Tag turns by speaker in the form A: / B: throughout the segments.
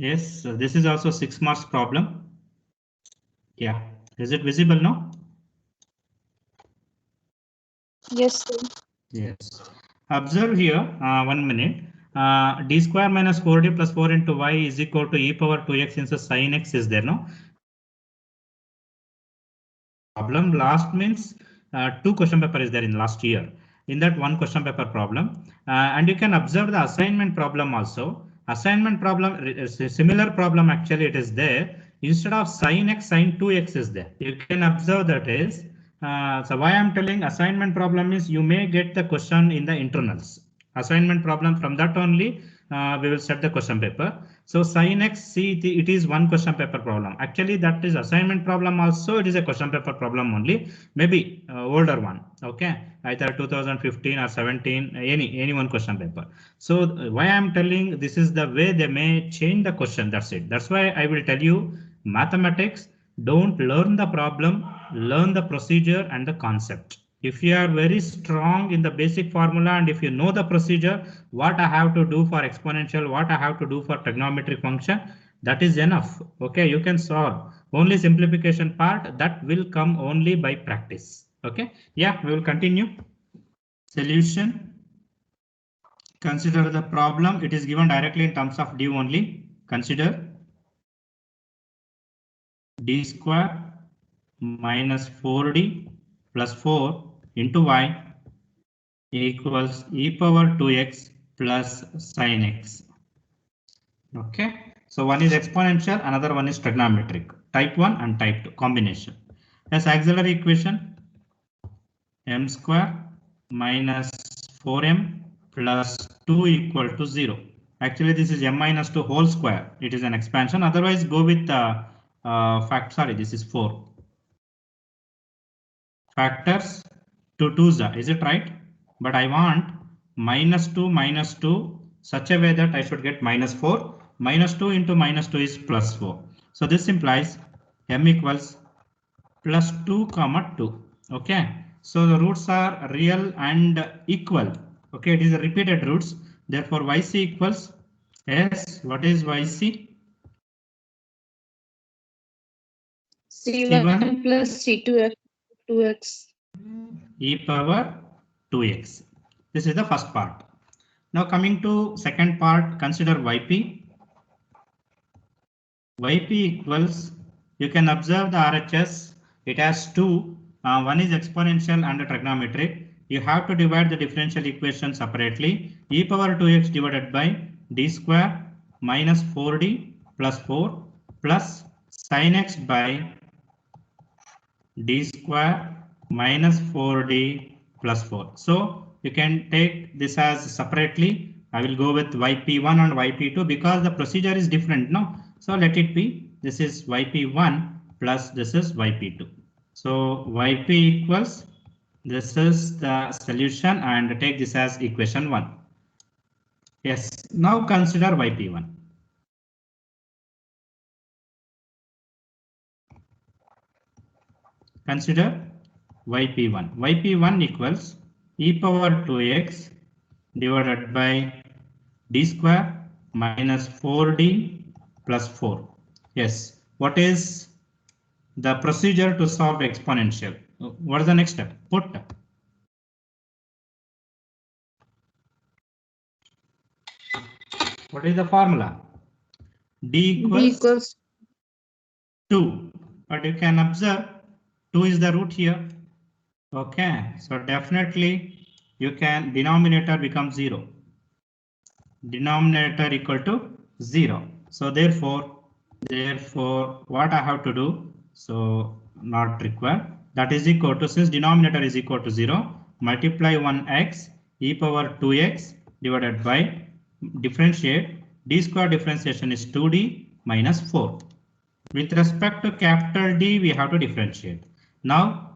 A: Yes, this is also 6 marks problem. Yeah, is it visible now?
B: Yes, sir.
A: Yes. Observe here, 1 minute. D square minus 4d plus 4 into y is equal to e power 2x into sin x is there, no? Problem last means 2 question paper is there in last year. In that 1 question paper problem, and you can observe the assignment problem also. Assignment problem is a similar problem, actually it is there. Instead of sin x, sin 2x is there. You can observe that is. So why I'm telling assignment problem is you may get the question in the internals. Assignment problem, from that only we will set the question paper. So sin x, see it is 1 question paper problem. Actually that is assignment problem also, it is a question paper problem only, maybe older one, okay, either 2015 or 17, any one question paper. So why I'm telling this is the way they may change the question, that's it. That's why I will tell you mathematics, don't learn the problem, learn the procedure and the concept. If you are very strong in the basic formula and if you know the procedure, what I have to do for exponential, what I have to do for trigonometric function, that is enough. Okay, you can solve. Only simplification part that will come only by practice. Okay, yeah, we will continue. Solution. Consider the problem. It is given directly in terms of d only. Consider d square minus 4d plus 4 into y equals e power 2x plus sin x. Okay, so one is exponential, another one is trigonometric, type 1 and type 2 combination. As auxiliary equation, m square minus 4m plus 2 equal to 0. Actually this is m minus 2 whole square, it is an expansion, otherwise go with the this is 4 factors to 2s, is it right? But I want minus 2 such a way that I should get minus 4. Minus 2 into minus 2 is plus 4. So this implies m equals plus 2 comma 2. Okay. So the roots are real and equal. Okay. It is a repeated roots. Therefore yc equals s. What is yc?
B: C1 plus C2x 2x.
A: E power 2x. This is the first part. Now coming to second part, consider yp. Yp equals, you can observe the RHS, it has two, one is exponential and trigonometric. You have to divide the differential equation separately. E power 2x divided by d square minus 4d plus 4 plus sin x by d square minus 4d plus 4. So you can take this as separately. I will go with yp1 and yp2 because the procedure is different. No, so let it be. This is yp1 plus this is yp2. So yp equals, this is the solution, and take this as equation 1. Yes, now consider yp1. Consider yp1. yp1 equals e power 2x divided by d square minus 4d plus 4. Yes, what is the procedure to solve exponential? What is the next step? Put. What is the formula? D equals 2. But you can observe 2 is the root here. Okay, so definitely you can, denominator becomes 0. Denominator equal to 0. So therefore what I have to do, so not required, that is equal to, since denominator is equal to 0, multiply 1x e power 2x divided by differentiate, d square differentiation is 2d minus 4. With respect to capital D, we have to differentiate. Now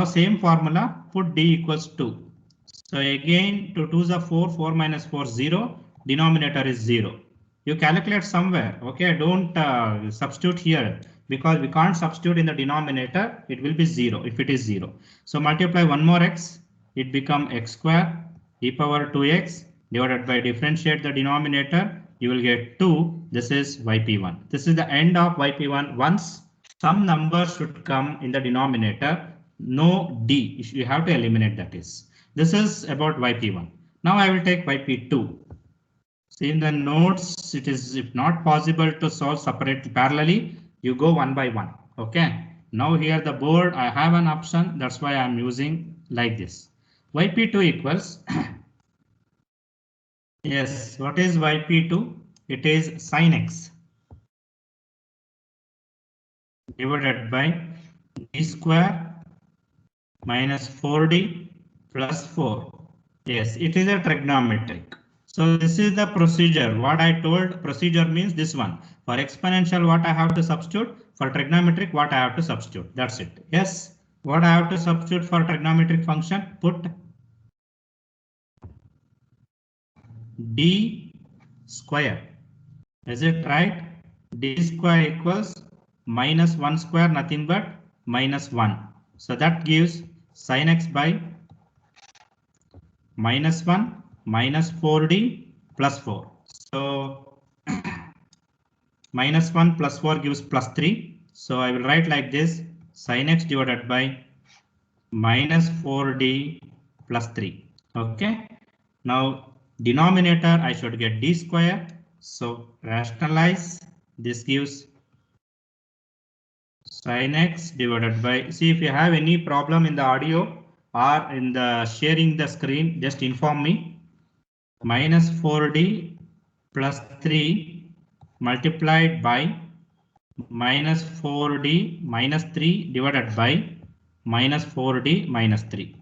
A: same formula, put d equals 2. So again, 2 2s are 4, 4 minus 4 0, denominator is 0. You calculate somewhere, okay, don't substitute here because we can't substitute in the denominator, it will be 0 if it is 0. So multiply one more x, it become x square e power 2x divided by differentiate the denominator, you will get 2. This is yp1. This is the end of yp1. Once some number should come in the denominator, no d, you have to eliminate that is. This is about yp1. Now I will take yp2. See in the notes, it is if not possible to solve separately parallelly, you go one by one. Okay. Now here the board, I have an option. That's why I'm using like this. yp2 equals yes. What is yp2? It is sin x divided by d square minus 4d plus 4. Yes, it is a trigonometric. So this is the procedure. What I told procedure means this one. For exponential, what I have to substitute. For trigonometric, what I have to substitute. That's it. Yes. What I have to substitute for trigonometric function? Put d square. Is it right? D square equals minus 1 square, nothing but minus 1. So that gives sin x by minus 1 minus 4d plus 4. So minus 1 plus 4 gives plus 3. So I will write like this, sin x divided by minus 4d plus 3. Okay. Now denominator I should get d square. So rationalize. This gives sin x divided by, see if you have any problem in the audio or in the sharing the screen, just inform me. Minus 4d plus 3 multiplied by minus 4d minus 3 divided by minus 4d minus 3.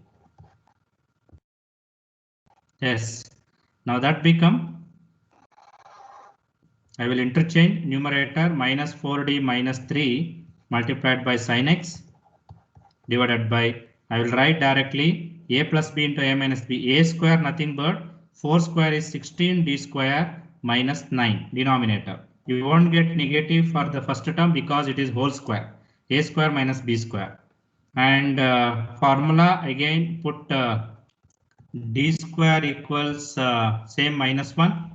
A: Yes, now that become, I will interchange numerator minus 4d minus 3 multiplied by sin x divided by, I will write directly a plus b into a minus b, a square nothing but 4 square is 16 d square minus 9 denominator. You won't get negative for the first term because it is whole square, a square minus b square. And formula again put d square equals same minus 1.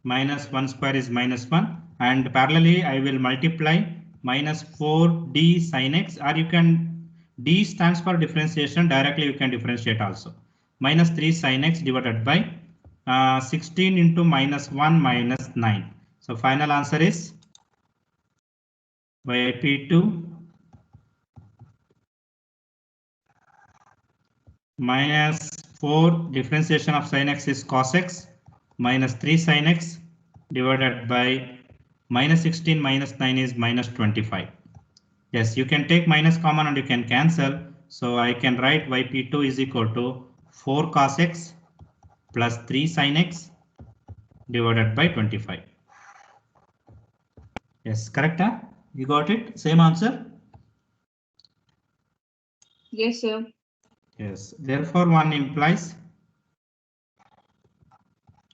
A: Minus 1 square is minus 1. And parallelly I will multiply minus 4d sin x, or you can, d stands for differentiation, directly you can differentiate also. Minus 3 sin x divided by 16 into minus 1 minus 9. So final answer is yp2 minus 4 differentiation of sin x is cos x minus 3 sin x divided by minus 16 minus 9 is minus 25. Yes, you can take minus common and you can cancel. So I can write yp2 is equal to 4 cos x plus 3 sin x divided by 25. Yes, correct? Huh? You got it? Same answer?
B: Yes, sir.
A: Yes, therefore one implies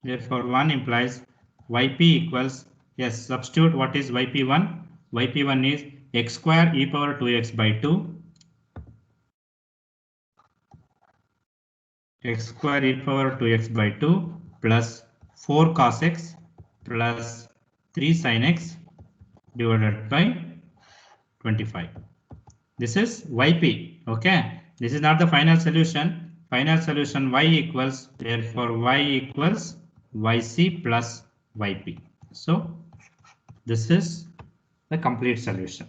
A: yp equals, yes, substitute what is yp1. Yp1 is x square e power 2x by 2. X square e power 2x by 2 plus 4 cos x plus 3 sin x divided by 25. This is yp. Okay, this is not the final solution. Final solution y equals, therefore y equals yc plus yp. So this is the complete solution.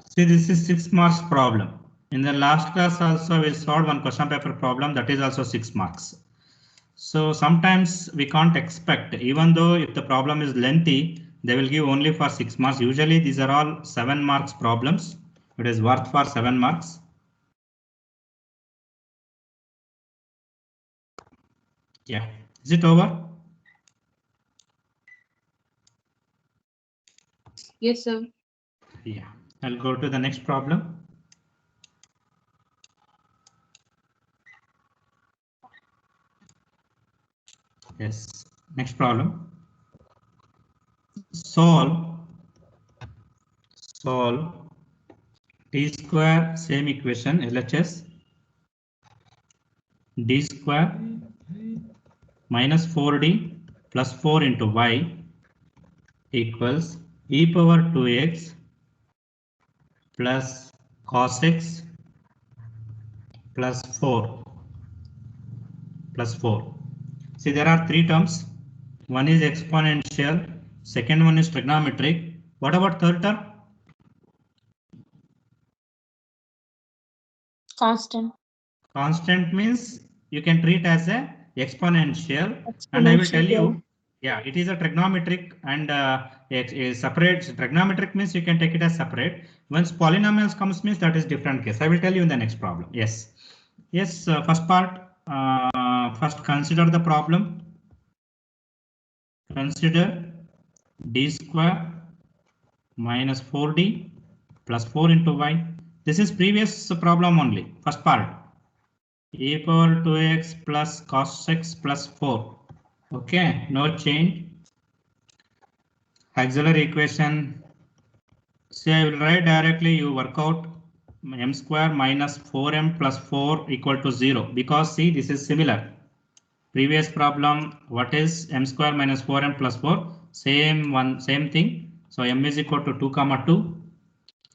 A: See, this is 6 marks problem. In the last class also we solved one question paper problem that is also 6 marks. So sometimes we can't expect, even though if the problem is lengthy, they will give only for 6 marks. Usually these are all 7 marks problems. It is worth for 7 marks. Yeah, is it over?
B: Yes, sir.
A: Yeah, I'll go to the next problem. Yes, next problem. Solve t square, same equation, LHS, d square minus 4d plus 4 into y equals e power 2x plus cos x plus 4 plus 4. See, there are three terms. One is exponential, second one is trigonometric. What about third term?
C: Constant.
A: Constant means you can treat as a exponential, and I will tell you, yeah, it is a trigonometric and a separate. Trigonometric means you can take it as separate. Once polynomials comes means that is different case. I will tell you in the next problem. Yes, yes. First part. First consider the problem. Consider d square minus 4d plus 4 into y. This is previous problem only. First part. E power 2x plus cos x plus 4. Okay, no change. Auxiliary equation. See, I will write directly. You work out m square minus 4m plus 4 equal to 0, because see, this is similar. Previous problem, what is m square minus 4m plus 4? Same thing. So m is equal to 2 comma 2.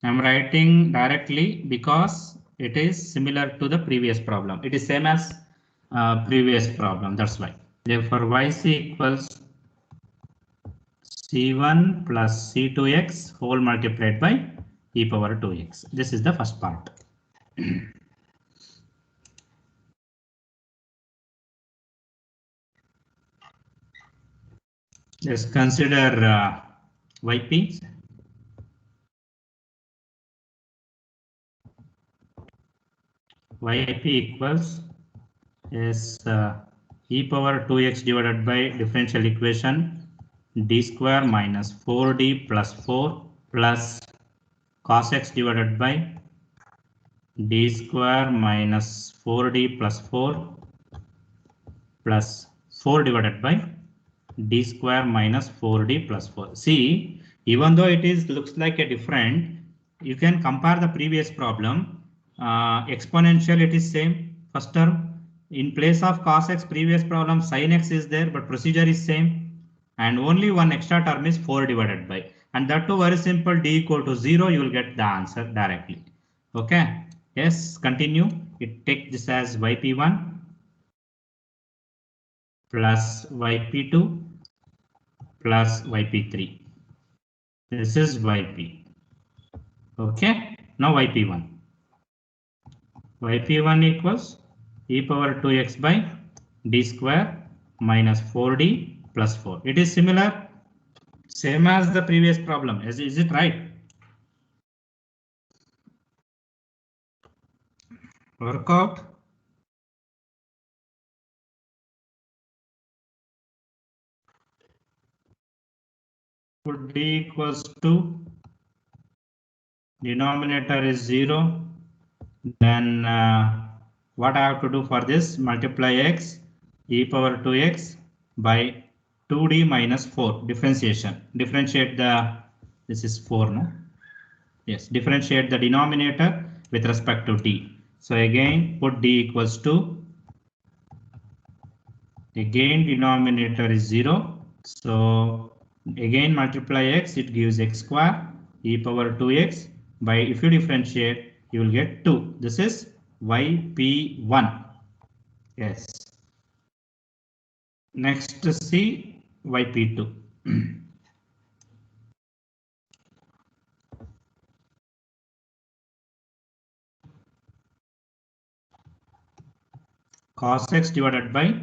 A: I'm writing directly because it is similar to the previous problem. It is same as previous problem. That's why. Therefore, yc equals c1 plus c2x whole multiplied by e power 2x. This is the first part. Let's consider yp. Yp equals is e power 2x divided by differential equation d square minus 4d plus 4 plus cos x divided by d square minus 4d plus 4 plus 4 divided by d square minus 4d plus 4. See, even though it is looks like a different, you can compare the previous problem. Exponential, it is same. First term, in place of cos x, previous problem sin x is there, but procedure is same, and only one extra term is 4 divided by, and that too very simple, d equal to 0, you will get the answer directly. Okay, yes, continue. It take this as yp1 plus yp2 plus yp3. This is yp. Okay, now yp1. yp1 equals e power 2x by d square minus 4d plus 4. It is similar, same as the previous problem. Is it right? Work out. Put d equals to, denominator is 0. Then what I have to do for this? Multiply x e power 2x by 2d minus 4. Differentiation. Differentiate the, this is 4, no? Yes, differentiate the denominator with respect to d. So again, put d equals to, again denominator is 0. So again multiply x, it gives x square e power 2x by, if you differentiate, you will get 2. This is yp1. Yes. Next, see yp2. Cos x divided by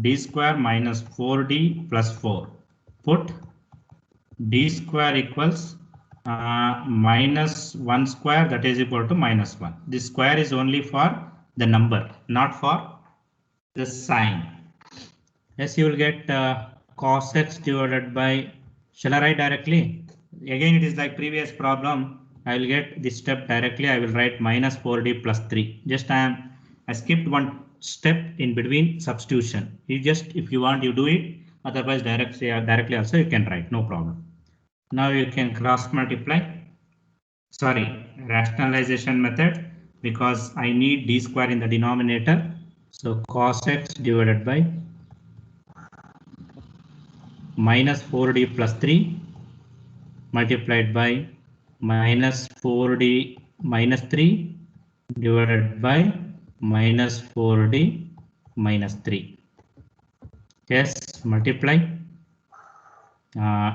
A: d square minus 4d plus 4. Put d square equals minus 1 square, that is equal to minus 1. This square is only for the number, not for the sign. Yes, you will get cos x divided by, shall I write directly? Again, it is like previous problem. I will get this step directly. I will write minus 4d plus 3. Just I skipped one step in between substitution. You just, if you want, you do it. Otherwise, directly also you can write, no problem. Now you can cross multiply. Sorry, rationalization method, because I need d square in the denominator. So cos x divided by minus 4d plus 3 multiplied by minus 4d minus 3 divided by minus 4d minus 3. Yes, multiply.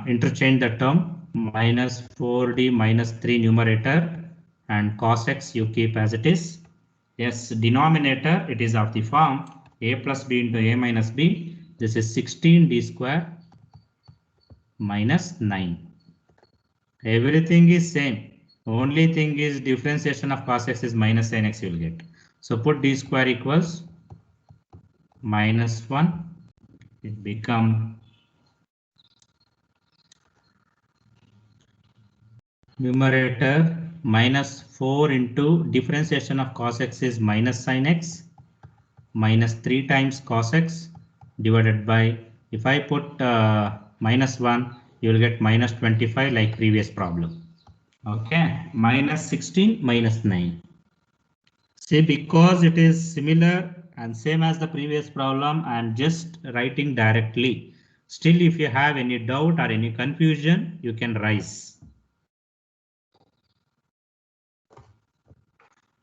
A: Interchange the term minus 4d minus 3 numerator and cos x you keep as it is. Yes, denominator it is of the form a plus b into a minus b. This is 16d square minus 9. Everything is same. Only thing is differentiation of cos x is minus sin x you will get. So put d square equals minus 1. It become numerator minus 4 into differentiation of cos x is minus sin x minus 3 times cos x divided by, if I put minus 1, you will get minus 25 like previous problem. Okay, minus 16 minus 9. See, because it is similar and same as the previous problem, I am just writing directly. Still, if you have any doubt or any confusion, you can raise.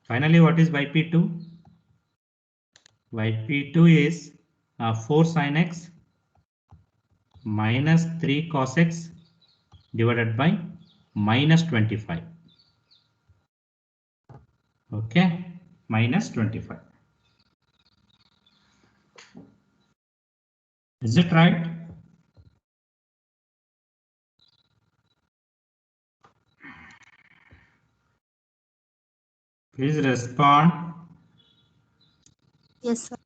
A: Finally, what is yp2? yp2 is 4 sin x minus 3 cos x divided by minus 25. Okay, minus 25. Is it right? Please respond.
C: Yes, sir.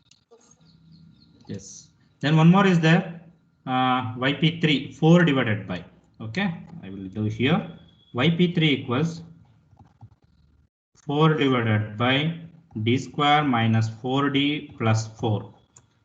A: Yes. Then one more is there. Yp3 4 divided by. Okay, I will do here. Yp3 equals 4 divided by d square minus 4d plus 4.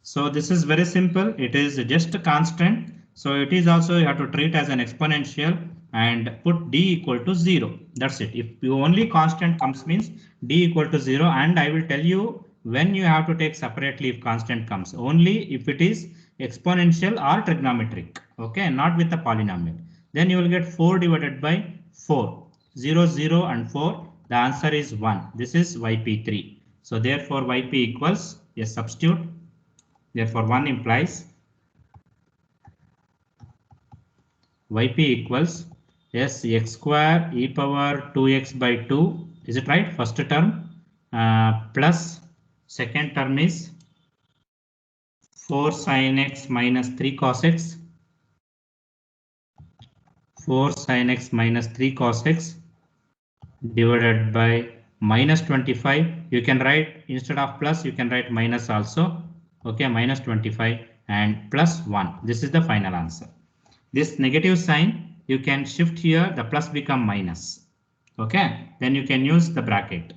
A: So this is very simple. It is just a constant. So it is also you have to treat as an exponential and put d equal to 0. That's it. If you only constant comes means d equal to 0, and I will tell you when you have to take separately if constant comes. Only if it is exponential or trigonometric. Okay, not with the polynomial. Then you will get 4 divided by 4. 0, 0 and 4. The answer is 1. This is yp3. So therefore yp equals, yes, substitute. Therefore 1 implies yp equals, yes, x square e power 2x by 2. Is it right? First term plus second term is 4 sin x minus 3 cos x. 4 sin x minus 3 cos x divided by minus 25. You can write instead of plus, you can write minus also. Okay, minus 25 and plus 1. This is the final answer. This negative sign you can shift here, the plus become minus. Okay, then you can use the bracket.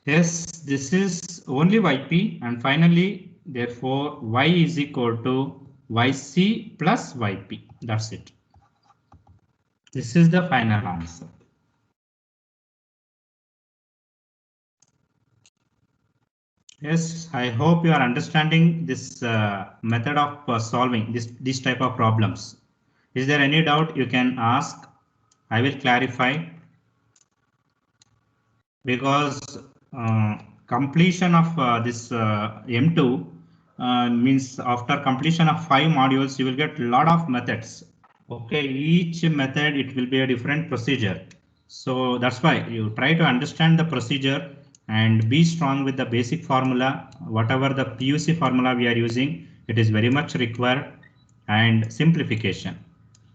A: Yes, this is only yp, and finally therefore y is equal to yc plus yp. That's it. This is the final answer. Yes, I hope you are understanding this method of solving this type of problems. Is there any doubt you can ask? I will clarify. Because completion of this M2 means after completion of 5 modules, you will get a lot of methods. Okay, each method it will be a different procedure. So that's why you try to understand the procedure and be strong with the basic formula. Whatever the PUC formula we are using, it is very much required, and simplification.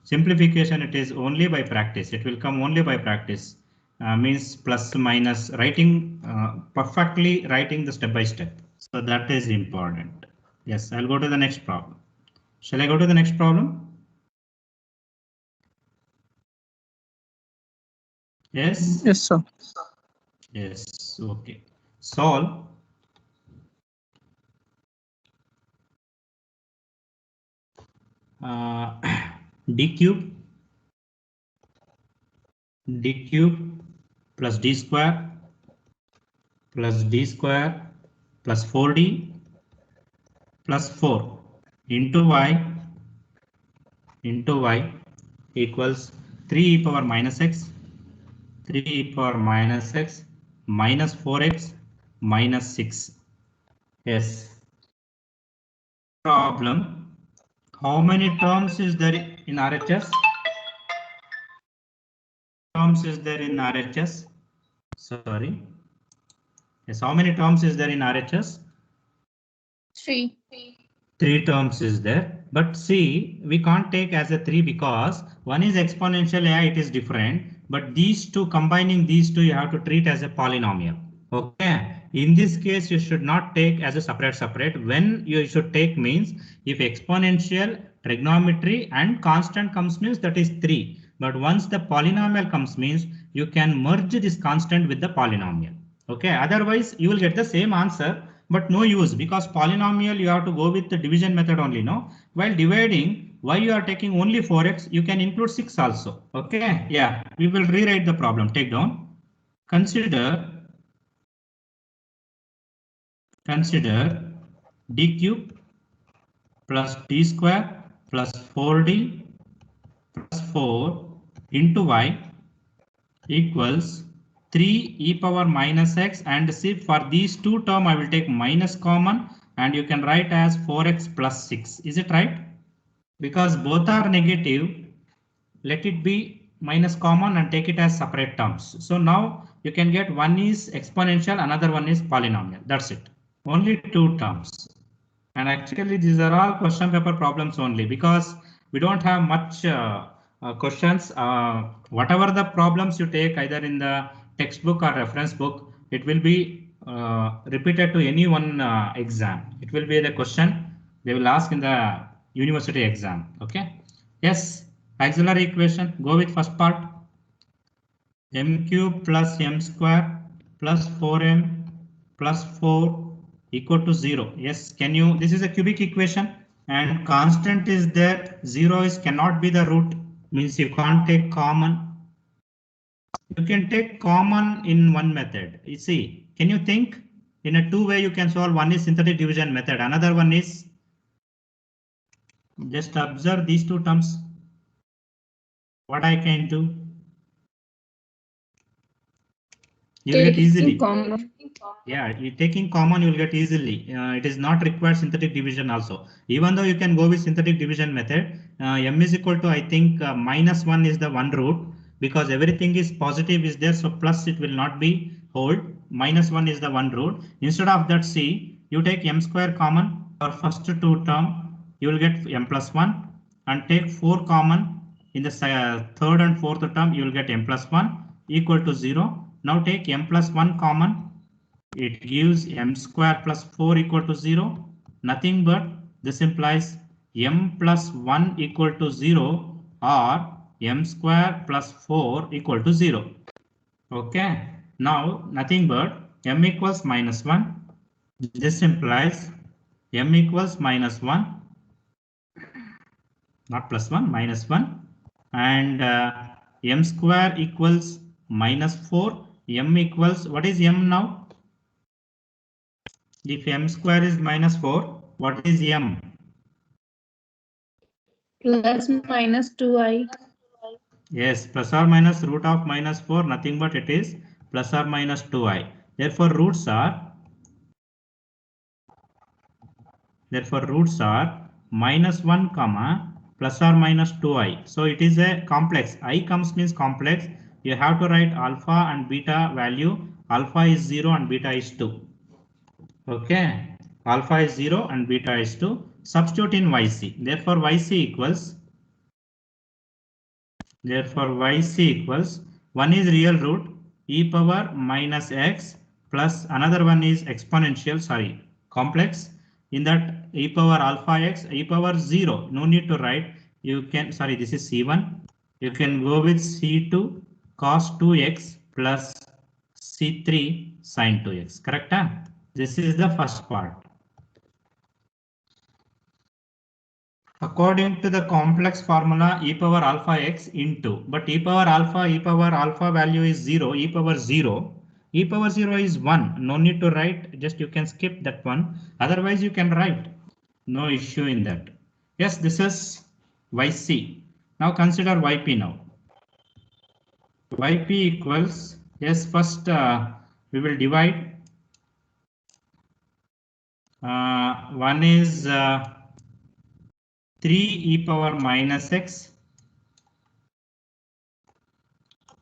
A: Simplification, it is only by practice. It will come only by practice. Means plus minus writing perfectly writing the step by step. So that is important. Yes, I'll go to the next problem. Shall I go to the next problem? Yes.
C: Yes, sir.
A: Yes. Okay. Solve. D cube plus d square plus 4d plus 4 into y into y equals 3 e power minus x, 3 e power minus x minus 4x minus 6. Yes. Problem. How many terms is there in RHS? Terms is there in RHS? Sorry. Yes, how many terms is there in RHS?
B: 3.
A: 3 terms is there, but see, we can't take as a 3 because one is exponential, yeah, it is different, but these two, combining these two, you have to treat as a polynomial. Okay, in this case, you should not take as a separate. When you should take means if exponential, trigonometry and constant comes means that is 3. But once the polynomial comes means you can merge this constant with the polynomial. Okay, otherwise you will get the same answer, but no use because polynomial you have to go with the division method only. No, while dividing, why you are taking only 4x, you can include 6 also. Okay, yeah, we will rewrite the problem. Take down. Consider d cube plus d square plus 4d plus 4 into y equals 3 e power minus x, and see for these two term I will take minus common and you can write as 4x plus 6. Is it right? Because both are negative, let it be minus common and take it as separate terms. So now you can get one is exponential, another one is polynomial. That's it. Only two terms. And actually these are all question paper problems only because we don't have much questions. Whatever the problems you take either in the textbook or reference book, it will be repeated to any one exam. It will be the question they will ask in the university exam. Okay. Yes. Auxiliary equation. Go with first part. M cube plus m square plus 4m plus 4 equal to 0. Yes, can you, this is a cubic equation and constant is there, 0 is cannot be the root, means you can't take common. You can take common in one method. You see, can you think in a two way you can solve? One is synthetic division method, another one is just observe these two terms. What I can do? You'll get easily.
B: Common.
A: Yeah, you taking common, you will get easily. It is not required synthetic division also. Even though you can go with synthetic division method, m is equal to, I think, minus 1 is the one root because everything is positive is there. So plus it will not be hold. Minus 1 is the one root. Instead of that, see, you take m square common for first two term, you will get m plus 1 and take 4 common in the third and fourth term, you will get m plus 1 equal to 0. Now take m plus 1 common. It gives m square plus 4 equal to 0. Nothing but this implies m plus 1 equal to 0 or m square plus 4 equal to 0. Okay. Now nothing but m equals minus 1. This implies m equals minus 1. Not plus 1, minus 1. And m square equals minus 4. M equals, what is m now? If m square is minus 4, what is m?
B: Plus minus 2i.
A: Yes, plus or minus root of minus 4, nothing but it is plus or minus 2i. Therefore, roots are minus 1 comma plus or minus 2i. So it is a complex. I comes means complex. You have to write alpha and beta value. Alpha is 0 and beta is 2. Okay, alpha is 0 and beta is 2. Substitute in yc. Therefore, yc equals 1 is real root e power minus x plus another one is exponential, sorry, complex. In that e power alpha x, e power 0. No need to write. You can, sorry, this is c1. You can go with c2 cos 2x plus c3 sin 2x. Correct? Huh? This is the first part. According to the complex formula e power alpha x into, but e power alpha value is 0, e power 0 is 1. No need to write, just you can skip that one. Otherwise you can write. No issue in that. Yes, this is yc. Now consider yp now. Yp equals, yes, first we will divide. One is 3 e power minus x,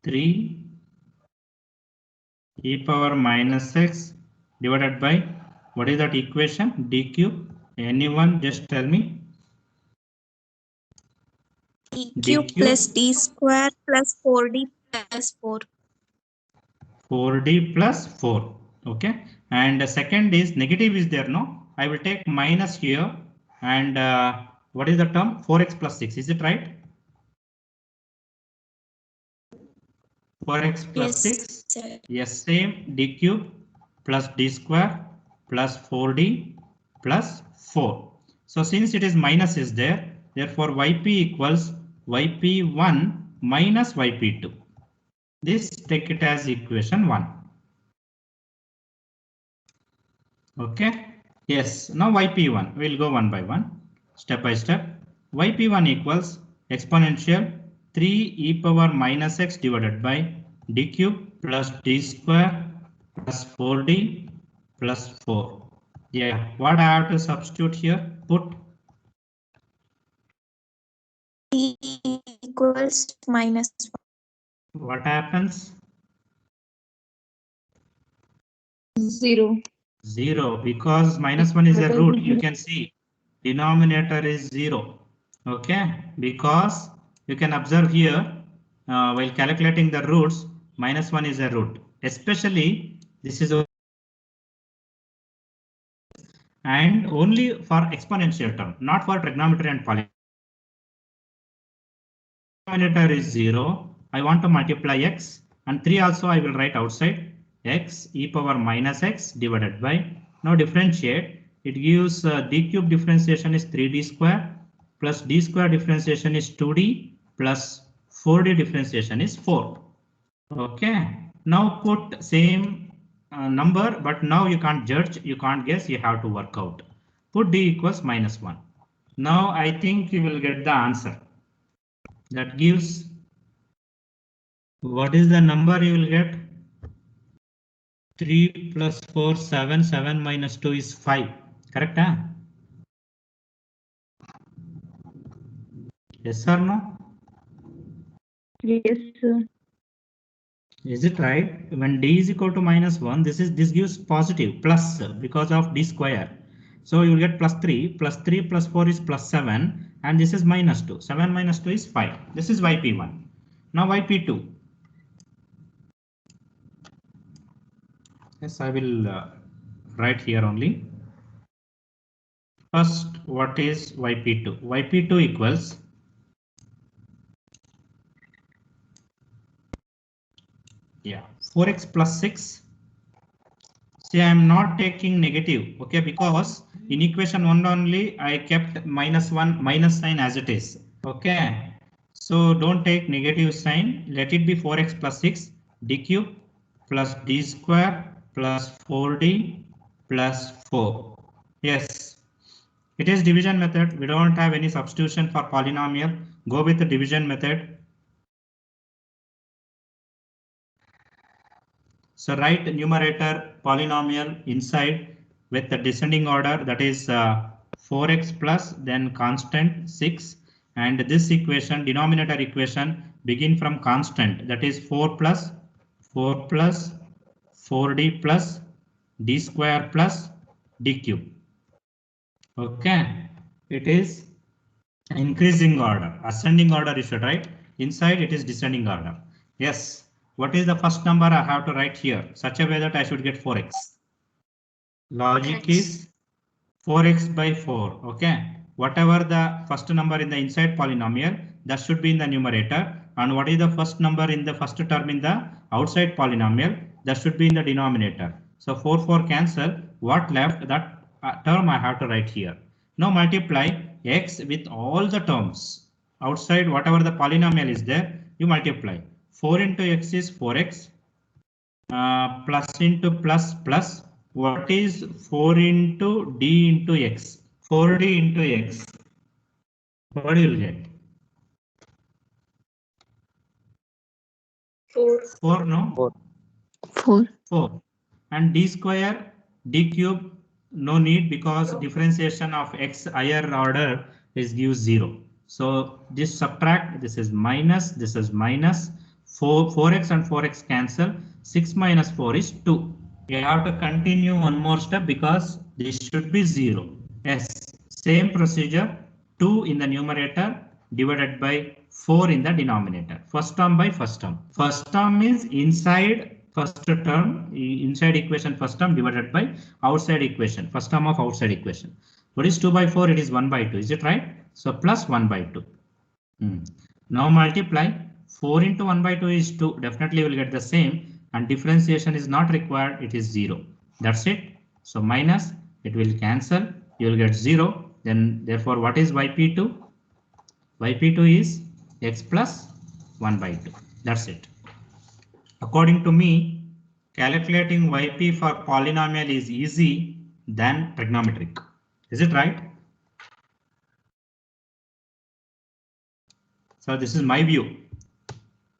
A: 3 e power minus x divided by, what is that equation? D cube. Anyone just tell me?
C: D
A: D
C: cube
A: cube
C: plus D square plus 4D plus 4.
A: 4d plus 4. Okay, and the second is negative is there, no? I will take minus here, and what is the term? 4x plus 6, is it right? 4x plus
C: Yes,
A: 6,
C: sir.
A: yes, same, d cube plus d square plus 4d plus 4. So since it is minus is there, therefore yp equals yp1 minus yp2. This take it as equation 1. Okay, yes, now yp1, we'll go one by one, step by step. Yp1 equals exponential 3 e power minus x divided by d cube plus d square plus 4d plus 4. Yeah, what I have to substitute here? Put
C: D equals minus 1.
A: what happens?
B: 0.
A: 0, because minus 1 is a root. You can see denominator is 0. Okay, because you can observe here while calculating the roots, minus 1 is a root. Especially this is and only for exponential term, not for trigonometry and polynomial. Denominator is 0. I want to multiply x, and 3 also I will write outside. X e power minus x divided by, now differentiate, it gives d cube differentiation is 3d square plus d square differentiation is 2d plus 4d differentiation is 4. Okay, now put same number, but now you can't judge, you can't guess, you have to work out. Put d equals minus 1. Now I think you will get the answer. That gives, what is the number you will get? 3 plus 4, 7, 7 minus 2 is 5. Correct? Huh? Yes or no?
B: Yes, sir.
A: Is it right? When d is equal to minus 1, this gives positive plus because of d square. So you will get plus 3 plus 4 is plus 7, and this is minus 2. 7 minus 2 is 5. This is yp1. Now yp2. Yes, I will write here only. First, what is yp2? Yp2 equals, yeah, 4x plus 6. See, I am not taking negative, okay, because in equation 1 only I kept minus 1 minus sign as it is. Okay, so don't take negative sign. Let it be 4x plus 6 d cube plus d square plus 4d plus 4. Yes, it is division method. We don't have any substitution for polynomial. Go with the division method. So write numerator polynomial inside with the descending order, that is 4x plus then constant 6, and this equation, denominator equation, begin from constant, that is 4 plus 4d plus d square plus d cube. Okay, it is increasing order, ascending order you should write. Inside it is descending order. Yes. What is the first number I have to write here? Such a way that I should get 4x. Logic is 4x by 4. Okay. Whatever the first number in the inside polynomial, that should be in the numerator. And what is the first number in the first term in the outside polynomial, that should be in the denominator. So 4 cancel. What left? That term I have to write here. Now multiply x with all the terms outside, whatever the polynomial is there, you multiply. 4 into x is 4x plus into plus plus. What is 4 into d into x? 4d into x. What do you get?
B: 4.
A: 4, no?
D: 4.
B: 4.
A: 4. And d square, d cube, no need because differentiation of x higher order is gives 0. So this subtract, this is minus, 4x and 4x cancel, 6 minus 4 is 2. You have to continue one more step because this should be 0. Yes, same procedure, 2 in the numerator divided by 4 in the denominator. First term by first term. First term means inside first term, inside equation first term divided by outside equation, first term of outside equation. What is 2 by 4? It is 1 by 2. Is it right? So plus 1 by 2. Now multiply 4 into 1 by 2 is 2. Definitely you will get the same. And differentiation is not required, it is 0. That's it. So minus, it will cancel, you will get 0. Then therefore what is yp2? Yp2 is x plus 1 by 2. That's it. According to me, calculating yp for polynomial is easy than trigonometric. Is it right? So this is my view.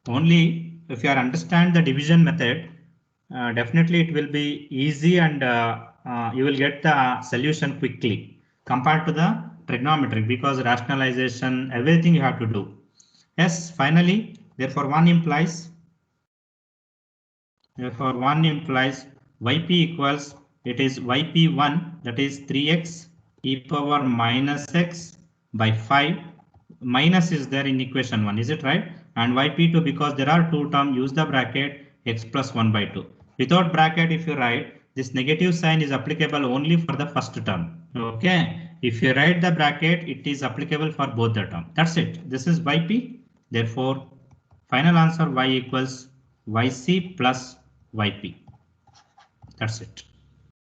A: Only if you understand the division method, definitely it will be easy and you will get the solution quickly compared to the trigonometric because rationalization, everything you have to do. Yes, finally, therefore one implies yp equals, it is yp1, that is 3x e power minus x by 5. Minus is there in equation 1, is it right? And yp2, because there are two terms, use the bracket x plus 1 by 2. Without bracket, if you write, this negative sign is applicable only for the first term. Okay, if you write the bracket, it is applicable for both the term. That's it. This is yp. Therefore, final answer y equals yc plus yp. That's it.